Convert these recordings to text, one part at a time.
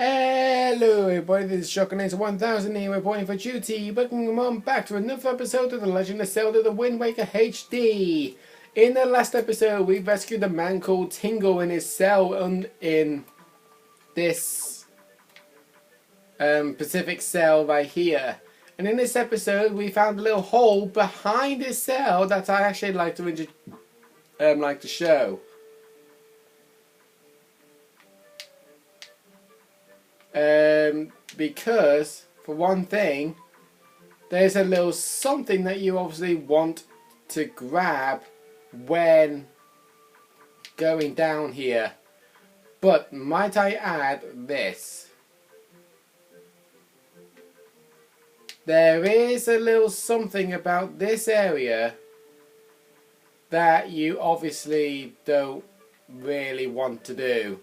Hello everybody, this is Shotgun 1000 here reporting for duty, welcoming on back to another episode of The Legend of Zelda The Wind Waker HD. In the last episode, we rescued a man called Tingle in his cell in this Pacific cell right here. And in this episode, we found a little hole behind his cell that I actually like to show. Because, for one thing, there's a little something that you obviously want to grab when going down here. But might I add this? There is a little something about this area that you obviously don't really want to do.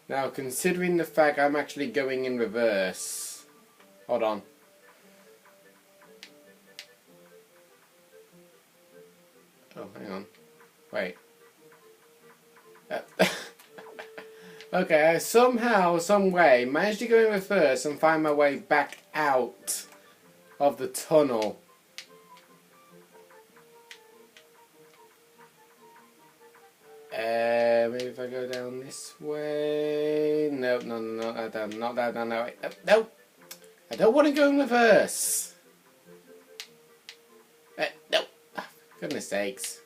Now, considering the fact I'm actually going in reverse. Hold on. Oh, hang on. Wait. Okay, I somehow, some way, managed to go in reverse and find my way back out of the tunnel. Maybe if I go down this way. No, not that, no, wait, no. I don't want to go in reverse. No. Oh, goodness sakes.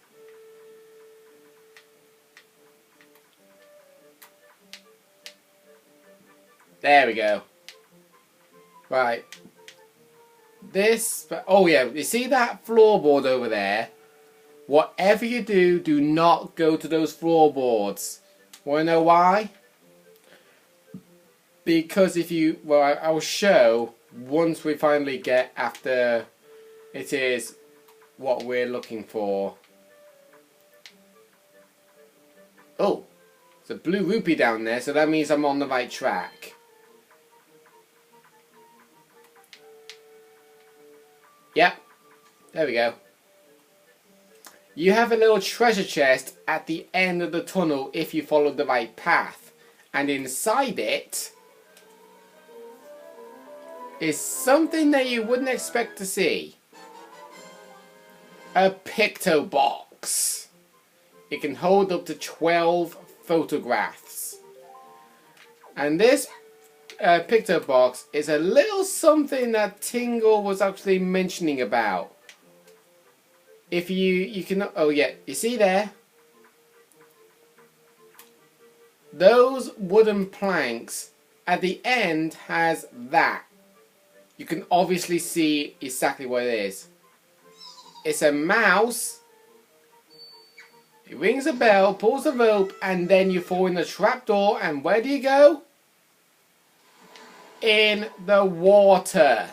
There we go. Right. This, oh yeah, you see that floorboard over there? Whatever you do, do not go to those floorboards. Want to know why? Because if you, well, I'll show once we finally get after it is what we're looking for. Oh, there's a blue rupee down there, so that means I'm on the right track. Yep, there we go. You have a little treasure chest at the end of the tunnel if you follow the right path. And inside it is something that you wouldn't expect to see. A picto box. It can hold up to 12 photographs. And this picto box is a little something that Tingle was actually mentioning about. If you can, oh yeah, you see there? Those wooden planks at the end has that. You can obviously see exactly what it is. It's a mouse. It rings a bell, pulls a rope, and then you fall in the trapdoor, and where do you go? In the water.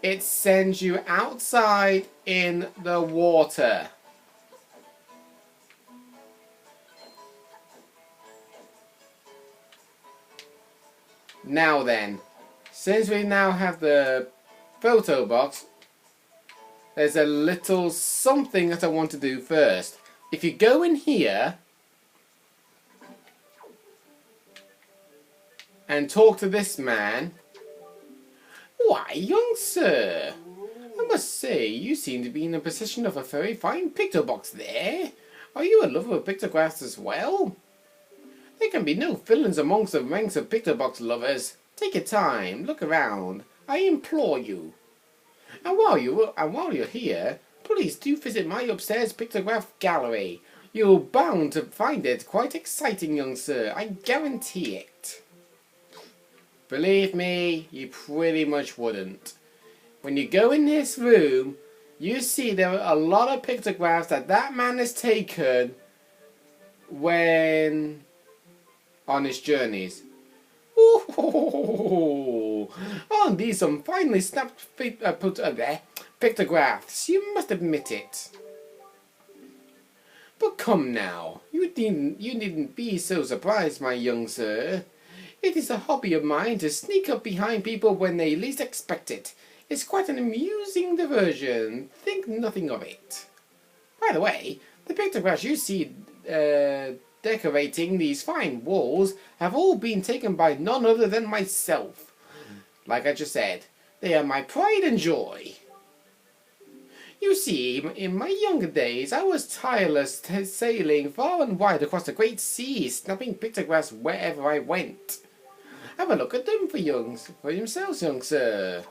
It sends you outside in the water. Now then, since we now have the photo box, there's a little something that I want to do first. If you go in here and talk to this man. Why, young sir, I must say you seem to be in the possession of a very fine picto box there. Are you a lover of pictographs as well? There can be no villains amongst the ranks of picto box lovers. Take your time, look around, I implore you. And while you're here, please do visit my upstairs pictograph gallery. You're bound to find it quite exciting, young sir, I guarantee it. Believe me, you pretty much wouldn't. When you go in this room, you see there are a lot of pictographs that man has taken when on his journeys. Ooh, aren't these some finely snapped pictographs? You must admit it. But come now, you needn't be so surprised, my young sir. It is a hobby of mine to sneak up behind people when they least expect it. It's quite an amusing diversion. Think nothing of it. By the way, the pictographs you see decorating these fine walls have all been taken by none other than myself. Like I just said, they are my pride and joy. You see, in my younger days, I was tireless sailing far and wide across the great sea, snapping pictographs wherever I went. Have a look at them for yourselves, young sir.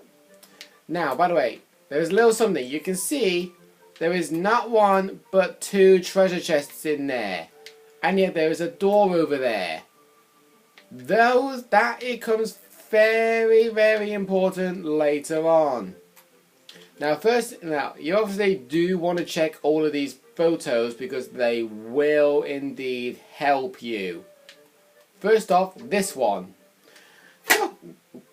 Now, by the way, there's a little something. You can see there is not one but 2 treasure chests in there. And yet there is a door over there. That it comes very, very important later on. Now you obviously do want to check all of these photos because they will indeed help you. First off, this one. Oh,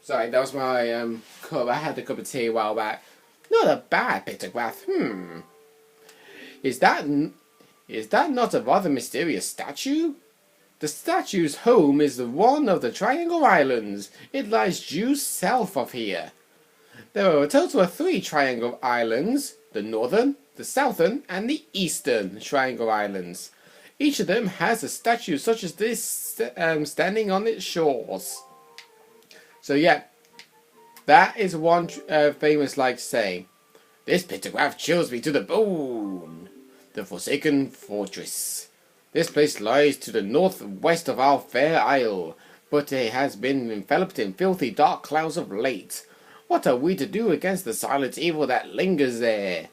sorry, that was my cup. I had a cup of tea a while back. Not a bad pictograph. Is that not a rather mysterious statue? The statue's home is one of the Triangle Islands. It lies due south of here. There are a total of 3 Triangle Islands, the Northern, the Southern, and the Eastern Triangle Islands. Each of them has a statue such as this standing on its shores. So yeah, that is one famous saying. This pictograph chills me to the bone. The Forsaken Fortress. This place lies to the northwest of our fair isle, but it has been enveloped in filthy dark clouds of late. What are we to do against the silent evil that lingers there?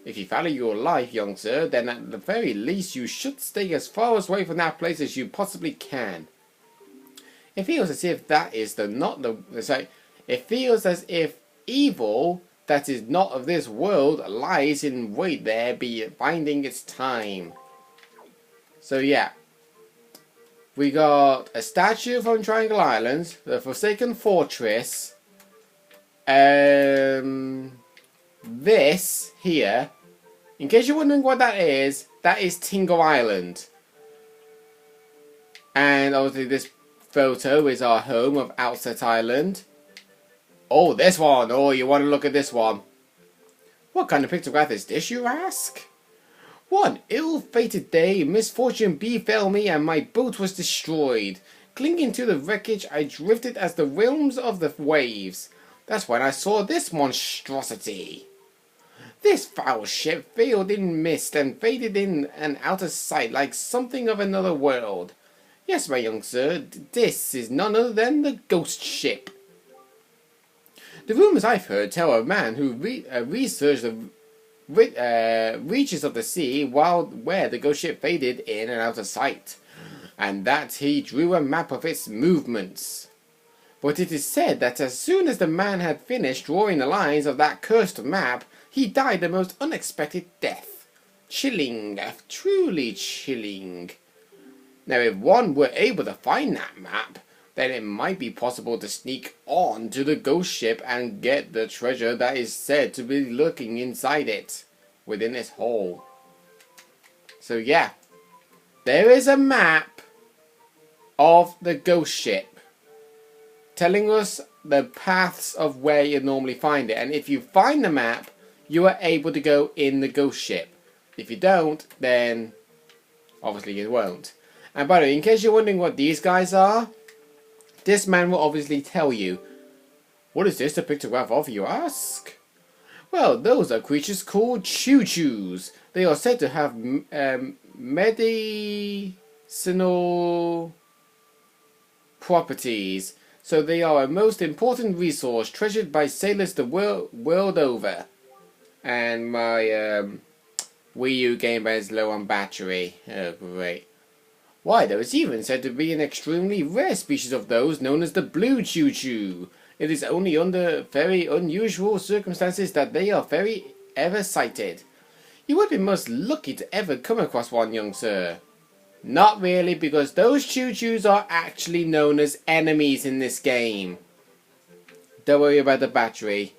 If you value your life, young sir, then at the very least you should stay as far away from that place as you possibly can. It feels as if it feels as if evil that is not of this world lies in wait there, biding its time. So yeah, we got a statue from Triangle Islands, the Forsaken Fortress. This here, in case you're wondering what that is Tingle Island. And obviously this photo is our home of Outset Island. Oh, this one! Oh, you want to look at this one. What kind of pictograph is this, you ask? One ill-fated day, misfortune befell me and my boat was destroyed. Clinging to the wreckage, I drifted as the realms of the waves. That's when I saw this monstrosity. This foul ship veiled in mist and faded in and out of sight like something of another world. Yes, my young sir, this is none other than the ghost ship. The rumours I've heard tell of a man who researched the reaches of the sea where the ghost ship faded in and out of sight, and that he drew a map of its movements. But it is said that as soon as the man had finished drawing the lines of that cursed map, he died a most unexpected death. Chilling, truly chilling. Now if one were able to find that map, then it might be possible to sneak on to the ghost ship and get the treasure that is said to be lurking inside it, within its hull. So yeah, there is a map of the ghost ship, telling us the paths of where you normally find it. And if you find the map, you are able to go in the ghost ship. If you don't, then obviously you won't. And by the way, in case you're wondering what these guys are, this man will obviously tell you. What is this a pictograph of, you ask? Well, those are creatures called choo-choos. They are said to have medicinal properties, so they are a most important resource treasured by sailors the world over. And my Wii U Game Boy is low on battery. Oh, great. Why, there is even said to be an extremely rare species of those known as the blue choo-choo. It is only under very unusual circumstances that they are ever sighted. You would be most lucky to ever come across one, young sir. Not really, because those choo-choos are actually known as enemies in this game. Don't worry about the battery.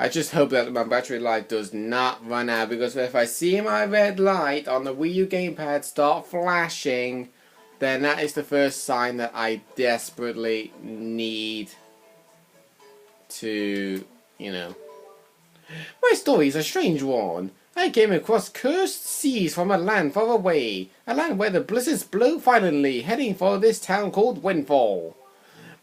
I just hope that my battery life does not run out, because if I see my red light on the Wii U gamepad start flashing, then that is the first sign that I desperately need to, My story is a strange one. I came across cursed seas from a land far away, a land where the blizzards blow violently, heading for this town called Windfall.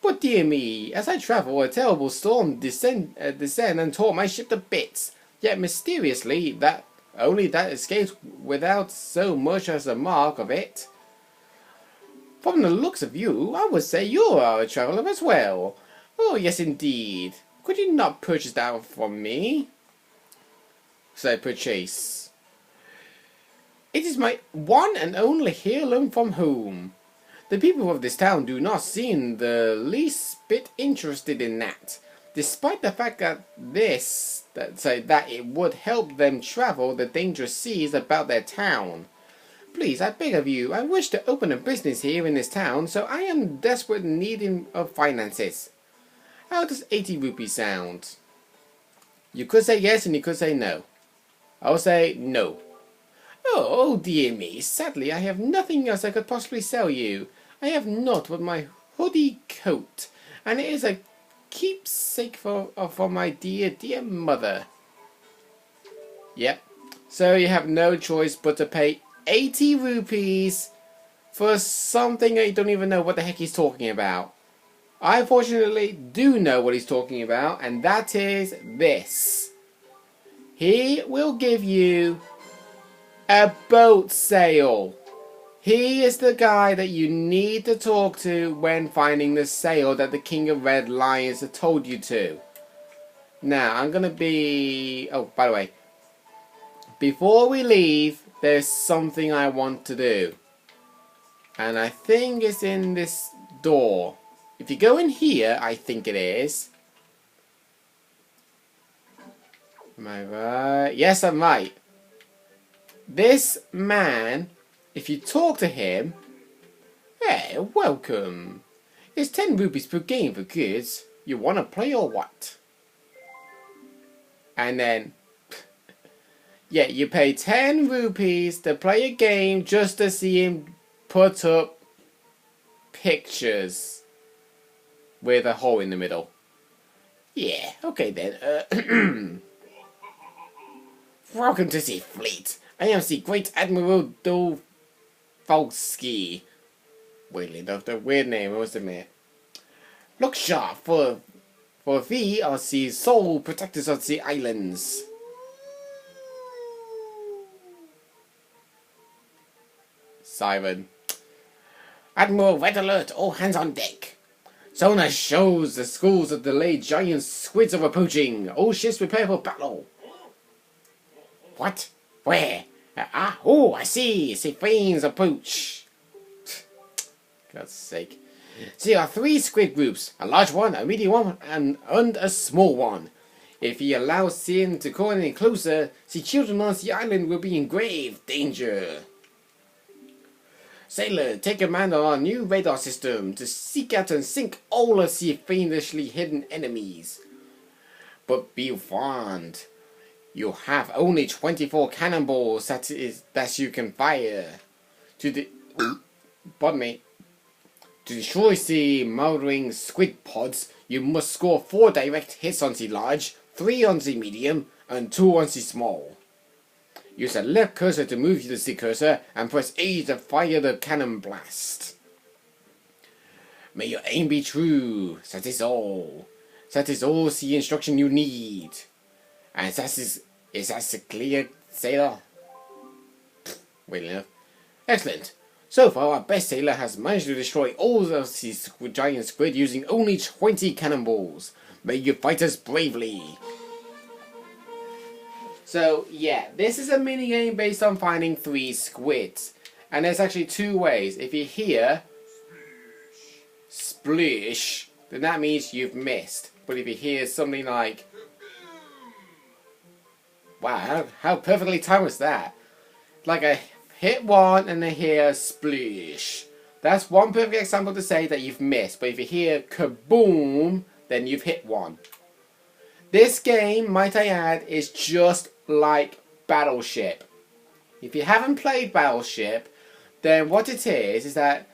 But dear me, as I travel, a terrible storm descend and tore my ship to bits. Yet mysteriously, that escaped without so much as a mark of it. From the looks of you, I would say you are a traveller as well. Oh yes, indeed. Could you not purchase that from me? Said Purchase. It is my one and only heirloom from home. The people of this town do not seem the least bit interested in that, despite the fact that it would help them travel the dangerous seas about their town. Please, I beg of you, I wish to open a business here in this town, so I am desperate in need of finances. How does 80 rupees sound? You could say yes and you could say no. I'll say no. Oh dear me, sadly I have nothing else I could possibly sell you. I have naught but my hoodie coat, and it is a keepsake for my dear mother. Yep, so you have no choice but to pay 80 rupees for something that you don't even know what the heck he's talking about. I fortunately do know what he's talking about, and that is this. He will give you a boat sail. He is the guy that you need to talk to when finding the sail that the King of Red Lions has told you to. Now, I'm going to be... Oh, by the way, before we leave, there's something I want to do. And I think it's in this door. If you go in here, I think it is. Am I right? Yes, I'm right. This man, if you talk to him, hey, welcome. It's 10 rupees per game for kids. You want to play or what? And then, yeah, you pay 10 rupees to play a game just to see him put up pictures with a hole in the middle. Yeah, okay then. Welcome to the fleet. I am the Great Admiral Dolfalski. Weirdly enough, the weird name, I must admit. Look sharp, for we are the sole protectors of the islands. Siren. Admiral, red alert, all hands on deck. Sonar shows the schools of delayed giant squids are approaching. All ships prepare for battle. What? Where? Oh, I see. The planes approach. God's sake. There are 3 squid groups. A large one, a medium one, and a small one. If he allows them to come any closer, the children on the island will be in grave danger. Sailor, take command of our new radar system to seek out and sink all of the fiendishly hidden enemies. But be warned. You have only 24 cannonballs that you can fire. Pardon me. To destroy the mouldering squid pods, you must score 4 direct hits on the large, 3 on the medium, and 2 on the small. Use the left cursor to move the cursor, and press A to fire the cannon blast. May your aim be true. That is all. That is all the instruction you need. And is that clear, sailor? Wait enough. Excellent. So far, our best sailor has managed to destroy all of these giant squid using only 20 cannonballs. May you fight us bravely. So, yeah, this is a minigame based on finding 3 squids. And there's actually 2 ways. If you hear splish, then that means you've missed. But if you hear something like... Wow, how perfectly timed was that? Like a hit 1 and then hear splish. That's one perfect example to say that you've missed. But if you hear kaboom, then you've hit 1. This game, might I add, is just like Battleship. If you haven't played Battleship, then what it is that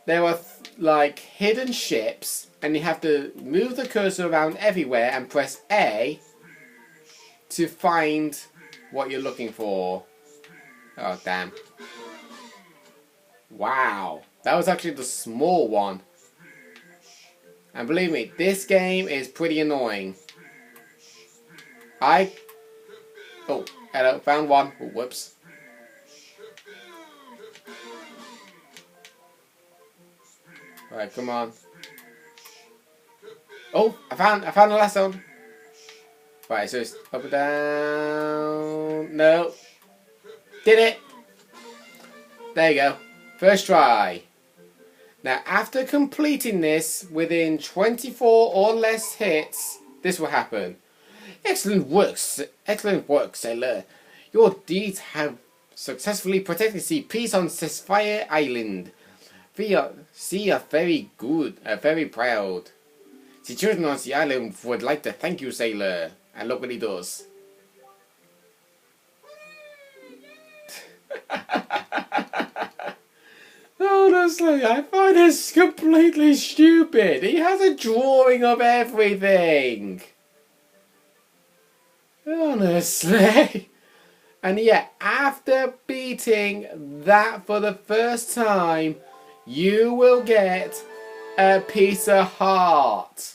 there are like hidden ships and you have to move the cursor around everywhere and press A to find what you're looking for. Oh, damn. Wow. That was actually the small one. And believe me, this game is pretty annoying. Oh, hello, found one. Oh, whoops. Alright, come on. Oh, I found the last one. Right, so it's up and down. No. Did it. There you go. First try. Now, after completing this within 24 or less hits, this will happen. Excellent work, sailor. Your deeds have successfully protected the peace on Ceasefire Island. We are very good, very proud. The children on the island would like to thank you, sailor. And look what he does. Honestly, I find this completely stupid. He has a drawing of everything. Honestly. And yet, after beating that for the first time, you will get a piece of heart.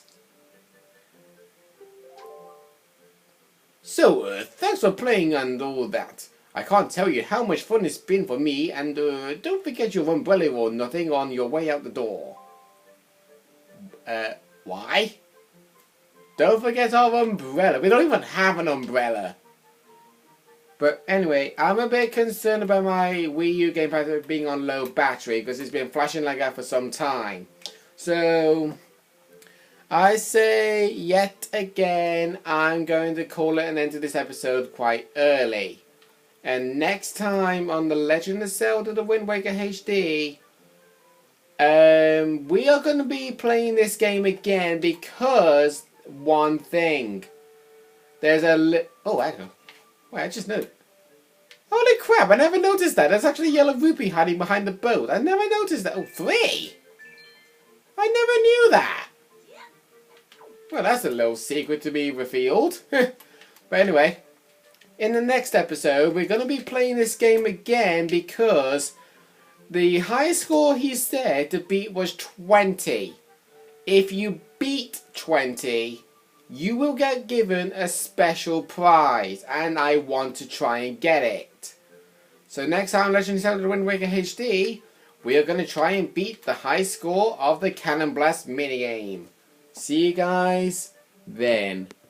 So, thanks for playing and all that. I can't tell you how much fun it's been for me, and don't forget your umbrella or nothing on your way out the door. Why? Don't forget our umbrella. We don't even have an umbrella. But anyway, I'm a bit concerned about my Wii U gamepad being on low battery because it's been flashing like that for some time. So, I say yet again, I'm going to call it an end to this episode quite early. And next time on The Legend of Zelda The Wind Waker HD, we are going to be playing this game again because one thing. There's a... Oh, hang on. Wait, I just noticed. Holy crap, I never noticed that. There's actually a yellow rupee hiding behind the boat. I never noticed that. Oh, 3? I never knew that. Well, that's a little secret to be revealed. But anyway, in the next episode, we're going to be playing this game again because the highest score he said to beat was 20. If you beat 20, you will get given a special prize, and I want to try and get it. So next time, Legend of Zelda The Wind Waker HD, we are going to try and beat the high score of the Cannon Blast minigame. See you guys then.